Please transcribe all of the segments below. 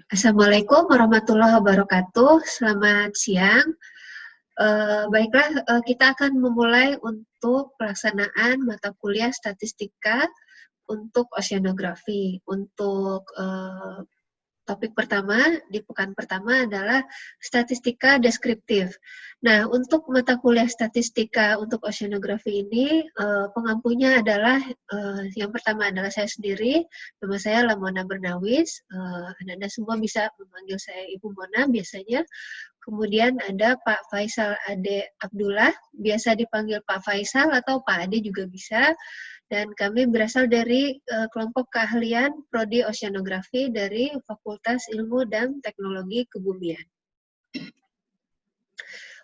Assalamualaikum warahmatullahi wabarakatuh. Selamat siang. Baiklah, kita akan memulai untuk pelaksanaan mata kuliah statistika untuk oceanografi. Untuk topik pertama di pekan pertama adalah statistika deskriptif. Nah, untuk mata kuliah statistika untuk oceanografi ini, pengampunya adalah yang pertama adalah saya sendiri, nama saya Lamona Bernawis. Anda semua bisa memanggil saya Ibu Mona biasanya. Kemudian ada Pak Faisal Ade Abdullah, biasa dipanggil Pak Faisal atau Pak Ade juga bisa. Dan kami berasal dari kelompok keahlian Prodi Oceanografi dari Fakultas Ilmu dan Teknologi Kebumian.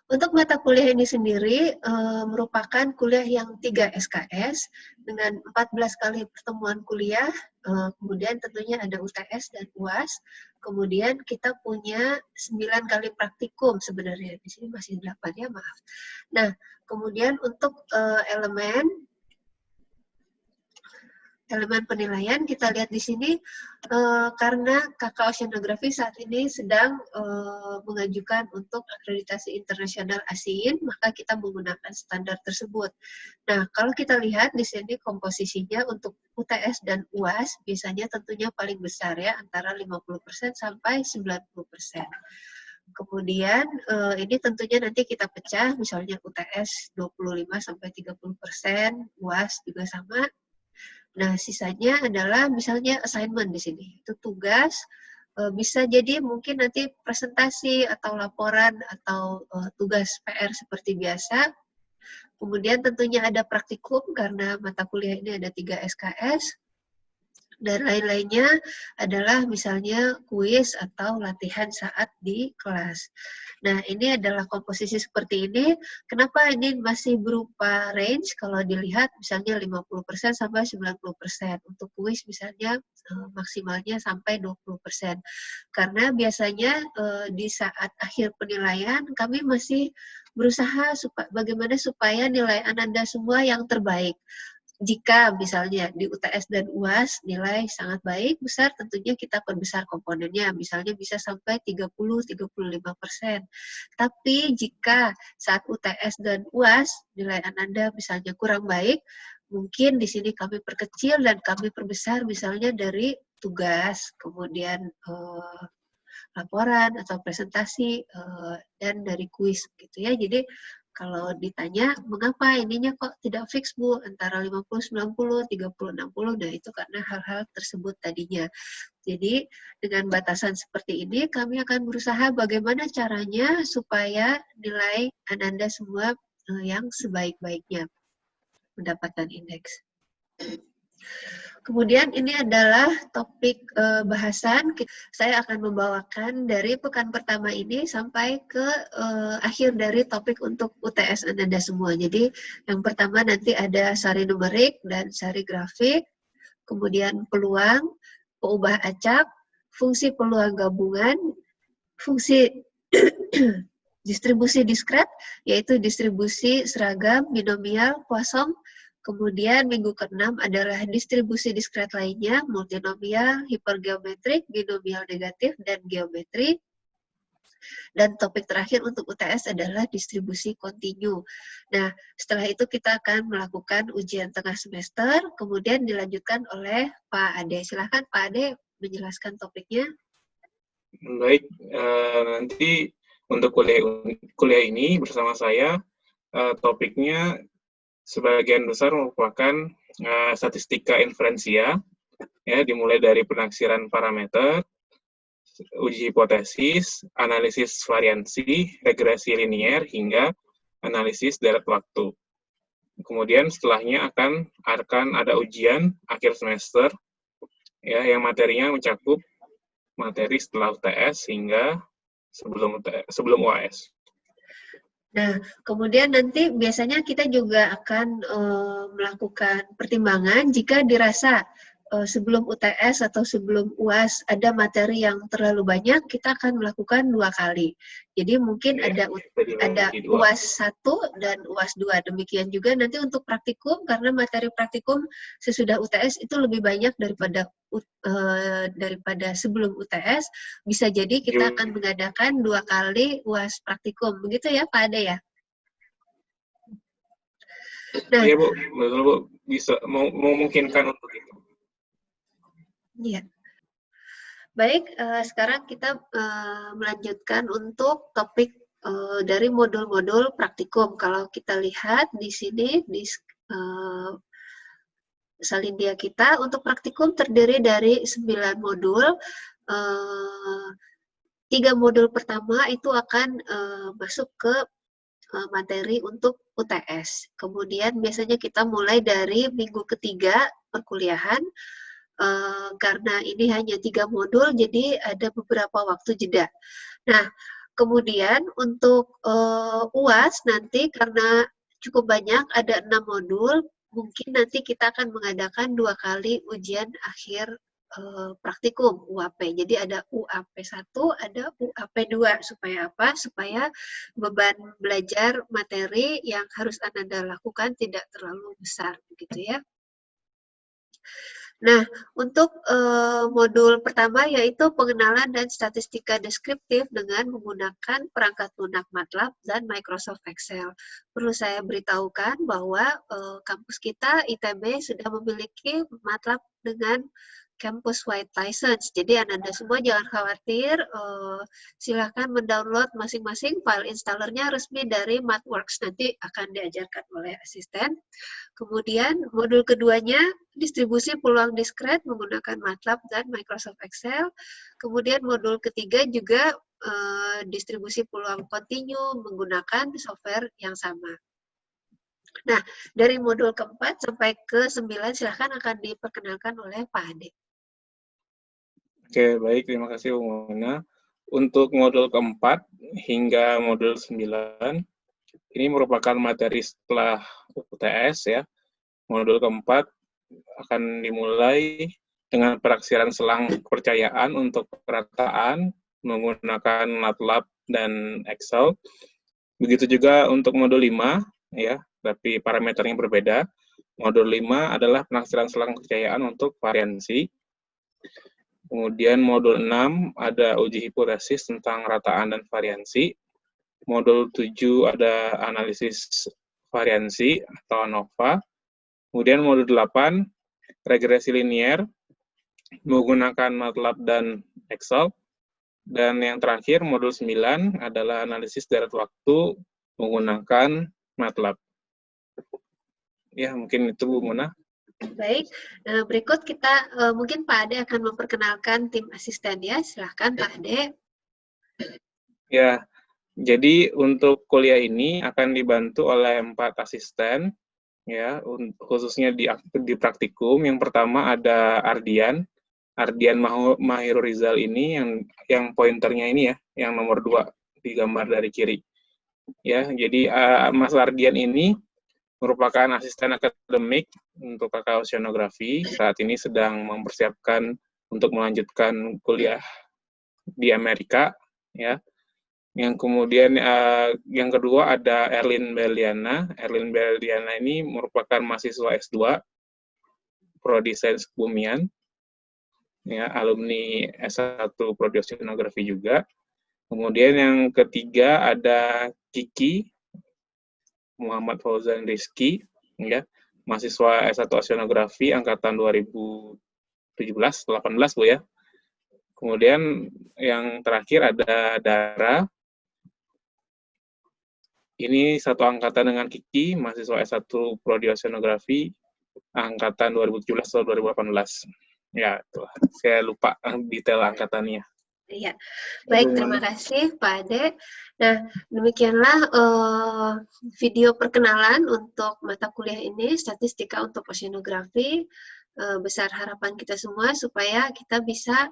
Untuk mata kuliah ini sendiri merupakan kuliah yang 3 SKS dengan 14 kali pertemuan kuliah, kemudian tentunya ada UTS dan UAS, kemudian kita punya 9 kali praktikum sebenarnya, di sini masih 8 ya, maaf. Nah, kemudian untuk elemen penilaian kita lihat di sini karena Kakak Oceanografi saat ini sedang mengajukan untuk akreditasi internasional ASEAN, maka kita menggunakan standar tersebut. Nah, kalau kita lihat di sini komposisinya untuk UTS dan UAS biasanya tentunya paling besar ya, antara 50% sampai 90%. Kemudian ini tentunya nanti kita pecah, misalnya UTS 25 sampai 30%, UAS juga sama. Nah, sisanya adalah misalnya assignment di sini. Itu tugas, bisa jadi mungkin nanti presentasi atau laporan atau tugas PR seperti biasa. Kemudian tentunya ada praktikum karena mata kuliah ini ada 3 SKS. Dan lain-lainnya adalah misalnya kuis atau latihan saat di kelas. Nah, ini adalah komposisi seperti ini. Kenapa ini masih berupa range? Kalau dilihat misalnya 50% sampai 90%. Untuk kuis misalnya maksimalnya sampai 20%. Karena biasanya di saat akhir penilaian kami masih berusaha bagaimana supaya nilai Anda semua yang terbaik. Jika misalnya di UTS dan UAS nilai sangat baik, besar, tentunya kita perbesar komponennya, misalnya bisa sampai 30-35%. Tapi jika saat UTS dan UAS nilai Anda misalnya kurang baik, mungkin di sini kami perkecil dan kami perbesar misalnya dari tugas, kemudian laporan atau presentasi, dan dari kuis gitu ya. Jadi kalau ditanya, mengapa ininya kok tidak fix Bu, antara 50-90, 30-60, nah itu karena hal-hal tersebut tadinya. Jadi dengan batasan seperti ini, kami akan berusaha bagaimana caranya supaya nilai Anda semua yang sebaik-baiknya mendapatkan indeks. Kemudian ini adalah topik bahasan. Saya akan membawakan dari pekan pertama ini sampai ke akhir dari topik untuk UTS Anda semua. Jadi yang pertama nanti ada sari numerik dan sari grafik, kemudian peluang, peubah acak, fungsi peluang gabungan, fungsi distribusi diskret, yaitu distribusi seragam, binomial, Poisson. Kemudian minggu ke-6 adalah distribusi diskret lainnya, multinomial, hipergeometrik, binomial negatif, dan geometri. Dan topik terakhir untuk UTS adalah distribusi kontinu. Nah, setelah itu kita akan melakukan ujian tengah semester, kemudian dilanjutkan oleh Pak Ade. Silahkan Pak Ade menjelaskan topiknya. Baik, nanti untuk kuliah ini bersama saya, topiknya sebagian besar merupakan statistika inferensia, ya, dimulai dari penaksiran parameter, uji hipotesis, analisis variansi, regresi linier, hingga analisis deret waktu. Kemudian setelahnya akan ada ujian akhir semester, ya, yang materinya mencakup materi setelah UTS hingga sebelum UAS. Nah, kemudian nanti biasanya kita juga akan melakukan pertimbangan jika dirasa sebelum UTS atau sebelum UAS ada materi yang terlalu banyak, kita akan melakukan 2 kali. Jadi mungkin ada UAS 1 dan UAS 2. Demikian juga nanti untuk praktikum, karena materi praktikum sesudah UTS itu lebih banyak daripada sebelum UTS, bisa jadi kita akan mengadakan 2 kali UAS praktikum. Begitu ya Pak Ade ya? Nah, iya Bu, betul Bu, bisa memungkinkan untuk itu. Iya. Baik, sekarang kita melanjutkan untuk topik dari modul-modul praktikum. Kalau kita lihat di sini di salindia kita, untuk praktikum terdiri dari 9 modul. 3 modul pertama itu akan masuk ke materi untuk UTS. Kemudian biasanya kita mulai dari minggu ketiga perkuliahan. Karena ini hanya 3 modul, jadi ada beberapa waktu jeda. Nah, kemudian untuk UAS nanti karena cukup banyak, ada 6 modul, mungkin nanti kita akan mengadakan 2 kali ujian akhir praktikum UAP. Jadi ada UAP 1, ada UAP 2. Supaya apa? Supaya beban belajar materi yang harus Anda lakukan tidak terlalu besar, begitu ya. Nah, untuk modul pertama yaitu pengenalan dan statistika deskriptif dengan menggunakan perangkat lunak MATLAB dan Microsoft Excel. Perlu saya beritahukan bahwa kampus kita ITB sudah memiliki MATLAB dengan Campus Wide License. Jadi Anda semua jangan khawatir, silahkan mendownload masing-masing file installernya resmi dari MathWorks. Nanti akan diajarkan oleh asisten. Kemudian modul keduanya distribusi peluang diskret menggunakan MATLAB dan Microsoft Excel. Kemudian modul ketiga juga distribusi peluang kontinu menggunakan software yang sama. Nah, dari modul keempat sampai ke 9 silahkan akan diperkenalkan oleh Pak Ade. Oke, baik. Terima kasih Bu Mona. Untuk modul keempat hingga modul 9, ini merupakan materi setelah UTS ya. Modul keempat akan dimulai dengan peraksiran selang kepercayaan untuk perataan menggunakan MATLAB dan Excel. Begitu juga untuk modul 5 ya, tapi parameternya berbeda. Modul 5 adalah peraksiran selang kepercayaan untuk variansi. Kemudian modul 6 ada uji hipotesis tentang rataan dan variansi. Modul 7 ada analisis variansi atau ANOVA. Kemudian modul 8 regresi linier menggunakan MATLAB dan Excel. Dan yang terakhir modul 9 adalah analisis deret waktu menggunakan MATLAB. Ya, mungkin itu Bu Mona. Baik, berikut kita mungkin Pak Ade akan memperkenalkan tim asisten ya. Silahkan Pak Ade. Ya, jadi untuk kuliah ini akan dibantu oleh 4 asisten, ya, khususnya di praktikum. Yang pertama ada Ardian Mahirul Rizal ini yang pointernya ini ya, yang nomor 2 di gambar dari kiri. Ya, jadi Mas Ardian ini merupakan asisten akademik untuk kakak oceanografi. Saat ini sedang mempersiapkan untuk melanjutkan kuliah di Amerika, ya. Yang kemudian yang kedua ada Erlin Berliana. Erlin Berliana ini merupakan mahasiswa S2 Prodi Sains Kebumian, ya, alumni S1 Prodi Oceanografi juga. Kemudian yang ketiga ada Kiki Muhammad Fauzan Rizky, ya, mahasiswa S1 Oceanografi angkatan 2017-18 Bu ya. Kemudian yang terakhir ada Dara. Ini satu angkatan dengan Kiki, mahasiswa S1 Prodi Oceanografi angkatan 2017-2018. Ya, itulah. Saya lupa detail angkatannya. Iya, baik, terima kasih Pak Ade. Nah, demikianlah video perkenalan untuk mata kuliah ini, statistika untuk oceanografi. besar harapan kita semua supaya kita bisa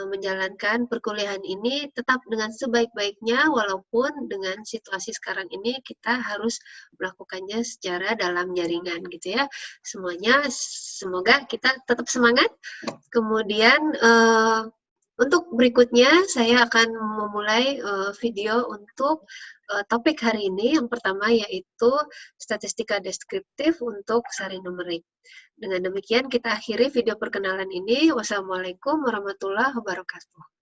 menjalankan perkuliahan ini tetap dengan sebaik-baiknya, walaupun dengan situasi sekarang ini kita harus melakukannya secara dalam jaringan gitu ya. Semuanya semoga kita tetap semangat. Kemudian untuk berikutnya saya akan memulai video untuk topik hari ini. Yang pertama yaitu statistika deskriptif untuk sari numerik. Dengan demikian kita akhiri video perkenalan ini. Wassalamualaikum warahmatullahi wabarakatuh.